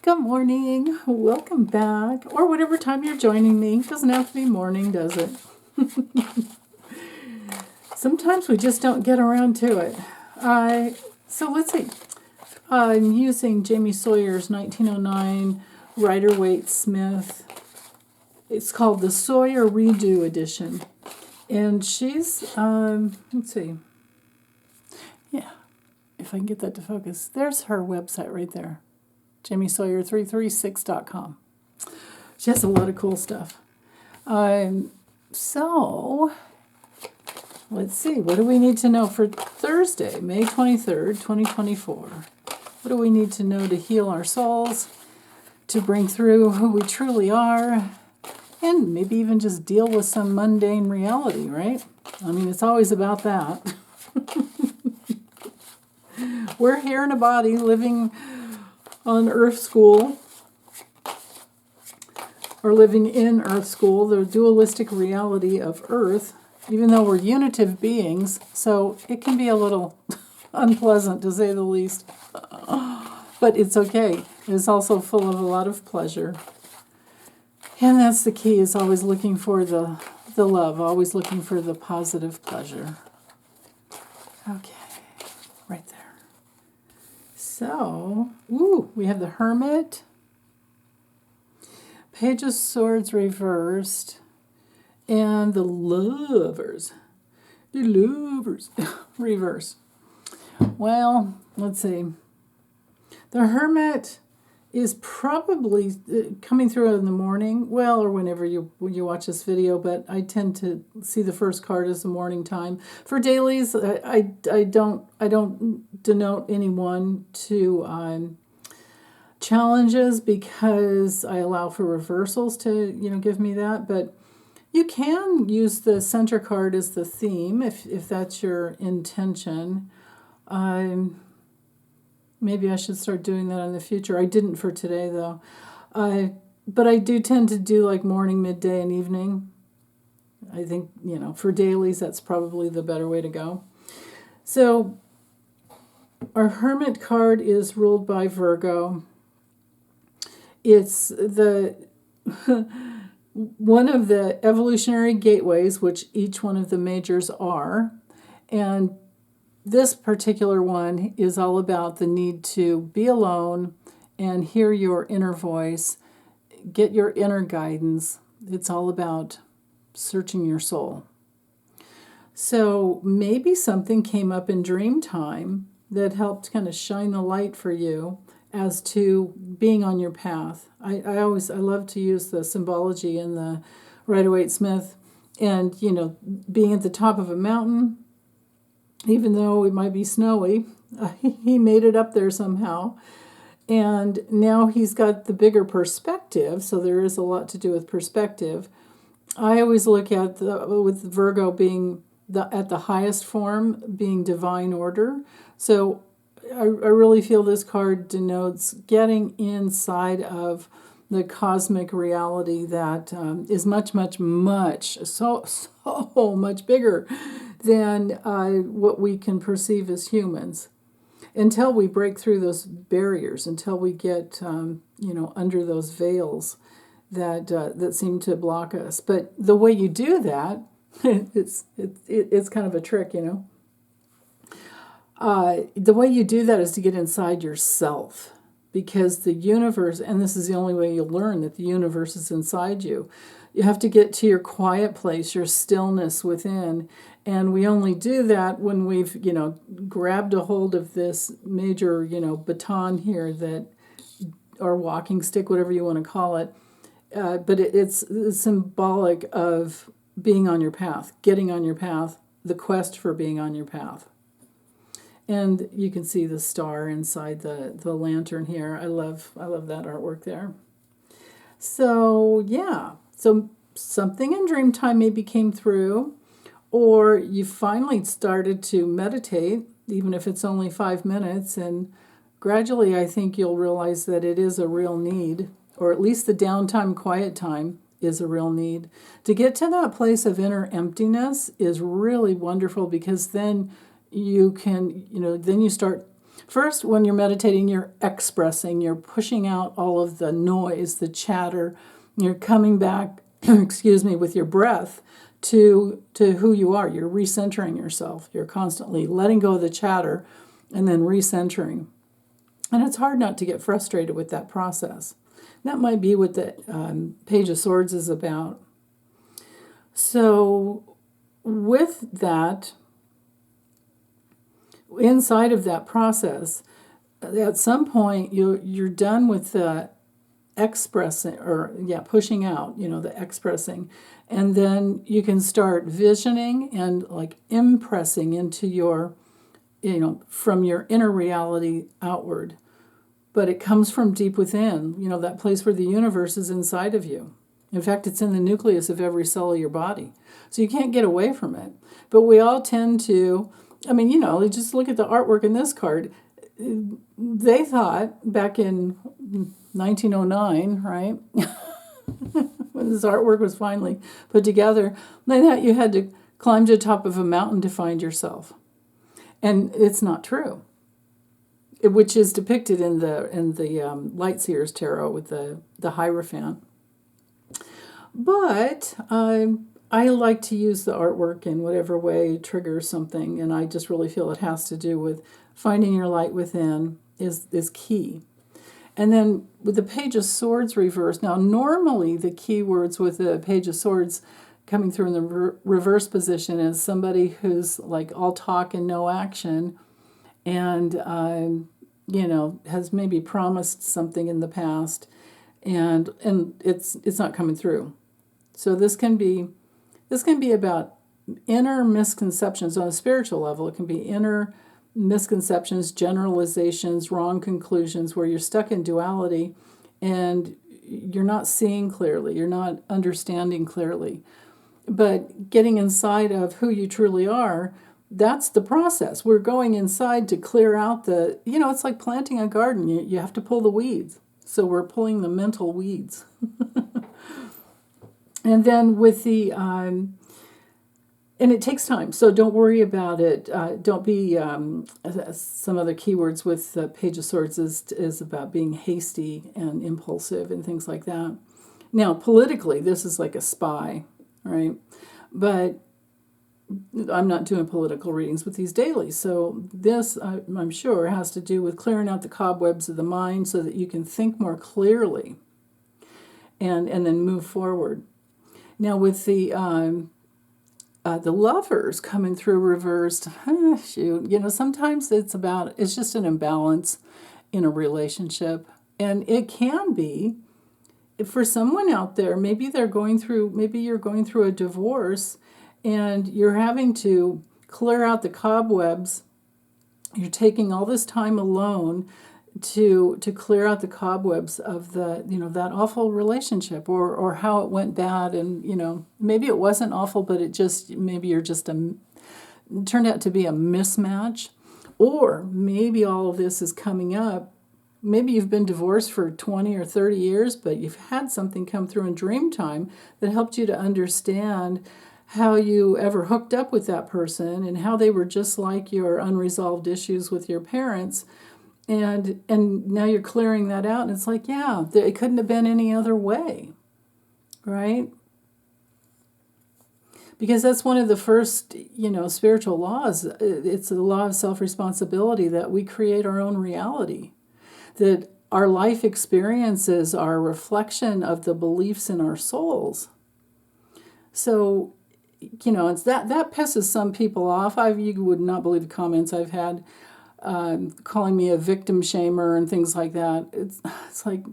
Good morning. Welcome back. Or whatever time you're joining me. Doesn't have to be morning, does it? Sometimes we just don't get around to it. So let's see. I'm using Jamie Sawyer's 1909 Rider-Waite Smith. It's called the Sawyer Redo Edition. And she's, let's see. Yeah, if I can get that to focus. There's her website right there. JamieSawyer336.com. She has a lot of cool stuff. So, let's see. What do we need to know for Thursday, May 23rd, 2024? What do we need to know to heal our souls, to bring through who we truly are, and maybe even just deal with some mundane reality, right? I mean, it's always about that. We're here in a body living on Earth School, or living in Earth School, the dualistic reality of Earth, even though we're unitive beings, so it can be a little unpleasant to say the least. But it's okay. It's also full of a lot of pleasure. And that's the key, is always looking for the love, always looking for the positive pleasure. Okay, right there. So, we have the Hermit, Page of Swords reversed, and the Lovers. The Lovers reversed. Well, let's see. The Hermit is probably coming through in the morning, well, or whenever you watch this video, but I tend to see the first card as the morning time. For dailies, I don't denote anyone to challenges, because I allow for reversals to give me that, but you can use the center card as the theme if that's your intention. Maybe I should start doing that in the future. I didn't for today, though. But I do tend to do like morning, midday, and evening. I think, for dailies, that's probably the better way to go. So our Hermit card is ruled by Virgo. It's one of the evolutionary gateways, which each one of the majors are. And this particular one is all about the need to be alone and hear your inner voice, get your inner guidance. It's all about searching your soul. So maybe something came up in dream time that helped kind of shine the light for you as to being on your path. I love to use the symbology in the Rider-Waite Smith, and being at the top of a mountain. Even though it might be snowy, he made it up there somehow. And now he's got the bigger perspective, so there is a lot to do with perspective. I always look at with Virgo being at the highest form, being divine order. So I really feel this card denotes getting inside of the cosmic reality that is much, much, much, so much bigger than what we can perceive as humans, until we break through those barriers, until we get under those veils that seem to block us. But the way you do that, it's kind of a trick, the way you do that is to get inside yourself, because the universe, and this is the only way you'll learn that the universe is inside you. You have to get to your quiet place, your stillness within. And we only do that when we've, grabbed a hold of this major, baton here, or walking stick, whatever you want to call it. But it's symbolic of being on your path, getting on your path, the quest for being on your path. And you can see the star inside the lantern here. I love that artwork there. So, yeah. So something in dream time maybe came through, or you finally started to meditate, even if it's only 5 minutes, and gradually I think you'll realize that it is a real need, or at least the downtime, quiet time is a real need. To get to that place of inner emptiness is really wonderful, because then you can, then you start First, when you're meditating, you're expressing, you're pushing out all of the noise, the chatter. You're coming back, excuse me, with your breath to who you are. You're recentering yourself. You're constantly letting go of the chatter and then recentering. And it's hard not to get frustrated with that process. That might be what the Page of Swords is about. So with that, inside of that process, at some point you're done with the expressing, or pushing out, the expressing, and then you can start visioning and like impressing into your, from your inner reality outward. But it comes from deep within, that place where the universe is inside of you. In fact, it's in the nucleus of every cell of your body. So you can't get away from it. But we all tend to, just look at the artwork in this card. They thought back in 1909, right, when this artwork was finally put together, they thought you had to climb to the top of a mountain to find yourself. And it's not true. Which is depicted in the Light Seers Tarot with the Hierophant. But I like to use the artwork in whatever way triggers something, and I just really feel it has to do with finding your light within is key. And then with the Page of Swords reversed, now normally the keywords with the Page of Swords coming through in the reverse position is somebody who's like all talk and no action, and has maybe promised something in the past, and it's not coming through. So this can be about inner misconceptions on a spiritual level. It can be inner misconceptions, generalizations, wrong conclusions, where you're stuck in duality and you're not seeing clearly, you're not understanding clearly. But getting inside of who you truly are, that's the process. We're going inside to clear out it's like planting a garden. You have to pull the weeds. So we're pulling the mental weeds. And then with the, and it takes time. So don't worry about it. Don't be, some other keywords with the Page of Swords is about being hasty and impulsive and things like that. Now, politically, this is like a spy, right? But I'm not doing political readings with these dailies. So this, I'm sure, has to do with clearing out the cobwebs of the mind so that you can think more clearly and then move forward. Now with the Lovers coming through reversed, sometimes it's just an imbalance in a relationship. And it can be, for someone out there, maybe you're going through a divorce, and you're having to clear out the cobwebs. You're taking all this time alone to clear out the cobwebs of that awful relationship, or how it went bad, and maybe it wasn't awful, but it turned out to be a mismatch, or maybe all of this is coming up. Maybe you've been divorced for 20 or 30 years, but you've had something come through in dream time that helped you to understand how you ever hooked up with that person and how they were just like your unresolved issues with your parents. And now you're clearing that out, and it's like, it couldn't have been any other way, right? Because that's one of the first, spiritual laws. It's the law of self-responsibility, that we create our own reality, that our life experiences are a reflection of the beliefs in our souls. So, it's that pisses some people off. You would not believe the comments I've had, calling me a victim shamer and things like that. It's like,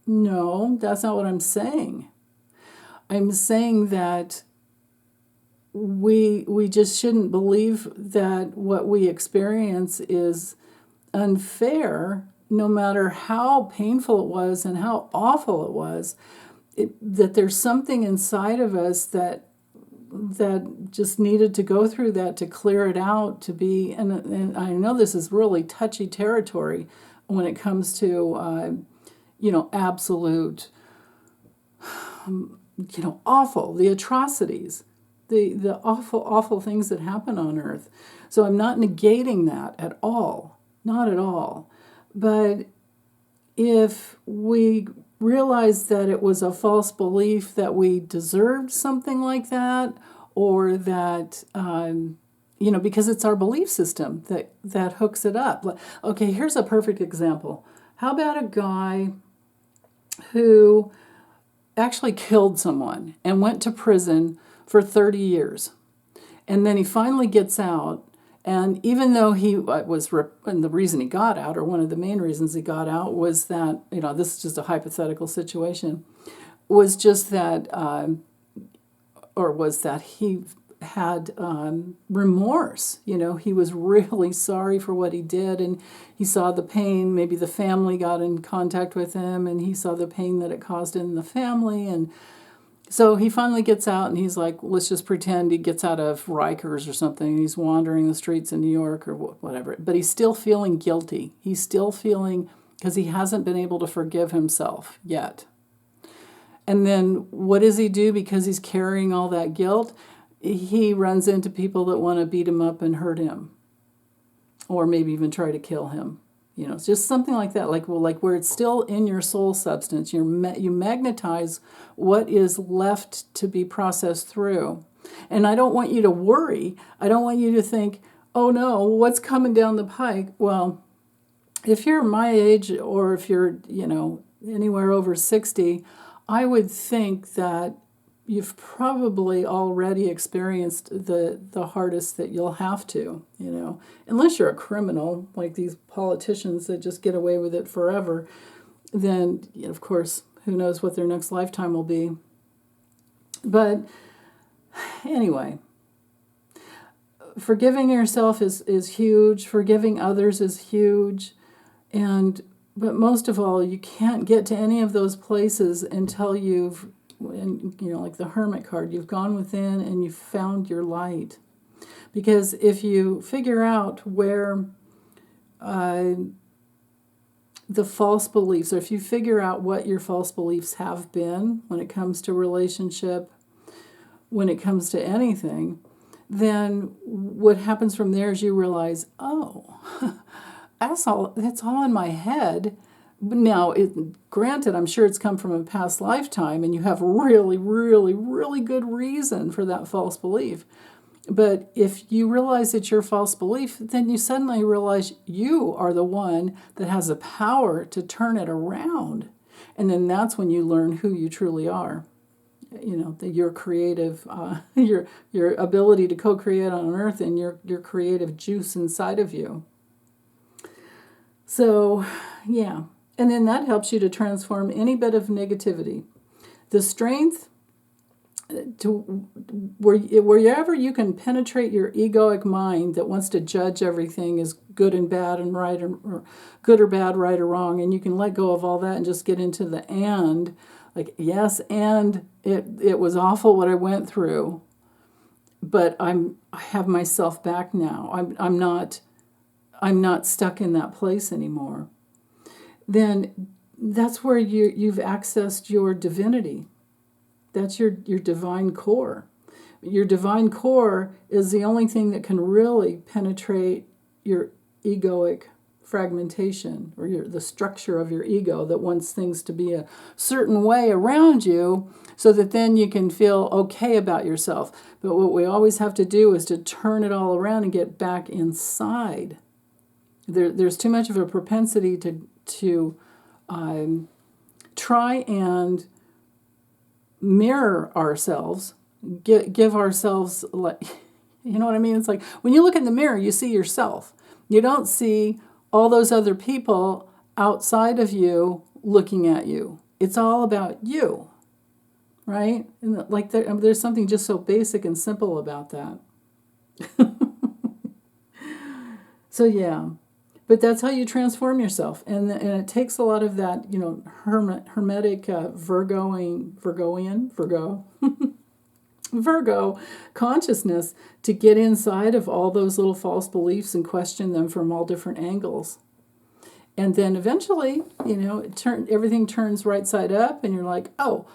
no, that's not what I'm saying. I'm saying that we just shouldn't believe that what we experience is unfair, no matter how painful it was and how awful it was. That there's something inside of us that just needed to go through that, to clear it out, to be, and I know this is really touchy territory when it comes to, absolute, awful, the atrocities, the awful, awful things that happen on earth. So I'm not negating that at all. not at all. But if we realize that it was a false belief that we deserved something like that, or that, because it's our belief system that hooks it up. Okay, here's a perfect example. How about a guy who actually killed someone and went to prison for 30 years? And then he finally gets out. And even though he was, and the reason he got out, or one of the main reasons he got out, was that, this is just a hypothetical situation, was just that, was that he had remorse. He was really sorry for what he did, and he saw the pain. Maybe the family got in contact with him, and he saw the pain that it caused in the family, and so he finally gets out, and he's like, let's just pretend he gets out of Rikers or something, and he's wandering the streets in New York or whatever. But he's still feeling guilty. He's still feeling, because he hasn't been able to forgive himself yet. And then what does he do because he's carrying all that guilt? He runs into people that want to beat him up and hurt him, or maybe even try to kill him. It's just something like that, like where it's still in your soul substance. You magnetize what is left to be processed through. And I don't want you to worry. I don't want you to think, oh no, what's coming down the pike? Well, if you're my age, or if you're, anywhere over 60, I would think that you've probably already experienced the hardest that you'll have to, unless you're a criminal, like these politicians that just get away with it forever. Then, of course, who knows what their next lifetime will be. But anyway, forgiving yourself is huge. Forgiving others is huge. But most of all, you can't get to any of those places until you've, like the hermit card, you've gone within and you've found your light. Because if you figure out where the false beliefs, or if you figure out what your false beliefs have been when it comes to relationship, when it comes to anything, then what happens from there is you realize, oh, that's all in my head. Now, granted, I'm sure it's come from a past lifetime, and you have really, really, really good reason for that false belief. But if you realize it's your false belief, then you suddenly realize you are the one that has the power to turn it around. And then that's when you learn who you truly are. Your creative, your ability to co-create on earth, and your creative juice inside of you. So, yeah. And then that helps you to transform any bit of negativity. The strength to wherever you can penetrate your egoic mind that wants to judge everything as good and bad and right, or good or bad, right or wrong, and you can let go of all that and just get into the and, like, yes, and it was awful what I went through, but I have myself back now. I'm not stuck in that place anymore. Then that's where you've accessed your divinity. That's your divine core. Your divine core is the only thing that can really penetrate your egoic fragmentation, or the structure of your ego that wants things to be a certain way around you, so that then you can feel okay about yourself. But what we always have to do is to turn it all around and get back inside. There's too much of a propensity to try and mirror ourselves, give ourselves, like, you know what I mean? It's like when you look in the mirror, you see yourself. You don't see all those other people outside of you looking at you. It's all about you, right? And like there's something just so basic and simple about that. So yeah. But that's how you transform yourself. And it takes a lot of that, hermetic Virgo consciousness to get inside of all those little false beliefs and question them from all different angles. And then eventually, everything turns right side up, and you're like, oh,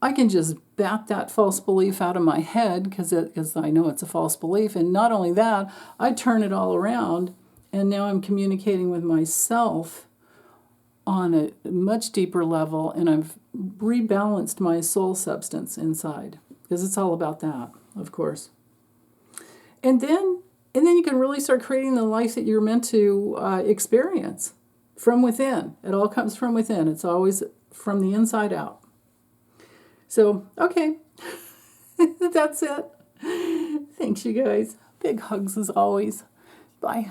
I can just bat that false belief out of my head because I know it's a false belief. And not only that, I turn it all around And now I'm communicating with myself on a much deeper level, and I've rebalanced my soul substance inside, because it's all about that, of course. And then you can really start creating the life that you're meant to experience from within. It all comes from within. It's always from the inside out. So, okay, that's it. Thanks, you guys. Big hugs as always. Bye.